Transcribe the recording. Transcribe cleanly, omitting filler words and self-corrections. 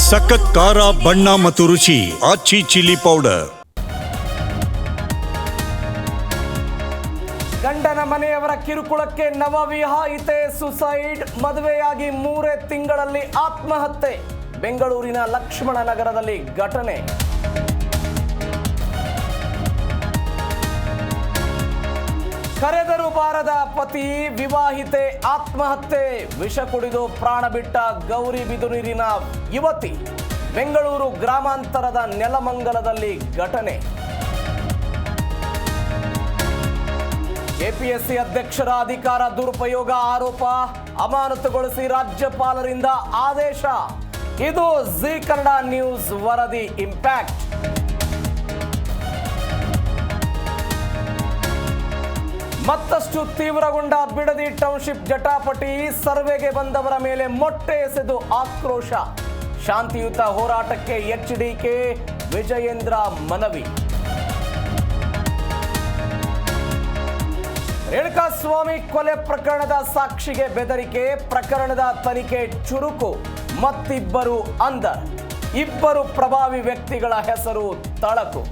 ಸಖತ್ ಖಾರ ಬಣ್ಣ ಮತ್ತು ರುಚಿ ಆಚಿ ಚಿಲ್ಲಿ ಪೌಡರ್. ಗಂಡನ ಮನೆಯವರ ಕಿರುಕುಳಕ್ಕೆ ನವವಿವಾಹಿತೆ ಸುಸೈಡ್. ಮದುವೆಯಾಗಿ 3 ತಿಂಗಳಲ್ಲಿ ಆತ್ಮಹತ್ಯೆ. ಬೆಂಗಳೂರಿನ ಲಕ್ಷ್ಮಣ ನಗರದಲ್ಲಿ ಘಟನೆ. ಕರೆದರೂ ಬಾರದ ಪತಿ, ವಿವಾಹಿತೆ ಆತ್ಮಹತ್ಯೆ. ವಿಷ ಕುಡಿದು ಪ್ರಾಣ ಬಿಟ್ಟ ಗೌರಿಬಿದನೂರಿನ ಯುವತಿ. ಬೆಂಗಳೂರು ಗ್ರಾಮಾಂತರದ ನೆಲಮಂಗಲದಲ್ಲಿ ಘಟನೆ. ಕೆಪಿಎಸ್ಸಿ ಅಧ್ಯಕ್ಷರ ಅಧಿಕಾರ ದುರುಪಯೋಗ ಆರೋಪ, ಅಮಾನತುಗೊಳಿಸಿ ರಾಜ್ಯಪಾಲರಿಂದ ಆದೇಶ. ಇದು ಜಿ ಕನ್ನಡ ನ್ಯೂಸ್ ವರದಿ ಇಂಪ್ಯಾಕ್ಟ್. ಮತ್ತಷ್ಟು ತೀವ್ರಗೊಂಡ ಬಿಡದಿ ಟೌನ್ಶಿಪ್ ಜಟಾಪಟಿ. ಸರ್ವೆಗೆ ಬಂದವರ ಮೇಲೆ ಮೊಟ್ಟೆ ಎಸೆದು ಆಕ್ರೋಶ. ಶಾಂತಿಯುತ ಹೋರಾಟಕ್ಕೆ ಎಚ್ಡಿಕೆ, ವಿಜಯೇಂದ್ರ ಮನವಿ. ರೇಣುಕಾಸ್ವಾಮಿ ಕೊಲೆ ಪ್ರಕರಣದ ಸಾಕ್ಷಿಗೆ ಬೆದರಿಕೆ. ಪ್ರಕರಣದ ತನಿಖೆ ಚುರುಕು. ಮತ್ತಿಬ್ಬರು ಅಂಧರ್. 2 ಪ್ರಭಾವಿ ವ್ಯಕ್ತಿಗಳ ಹೆಸರು ತಳಕು.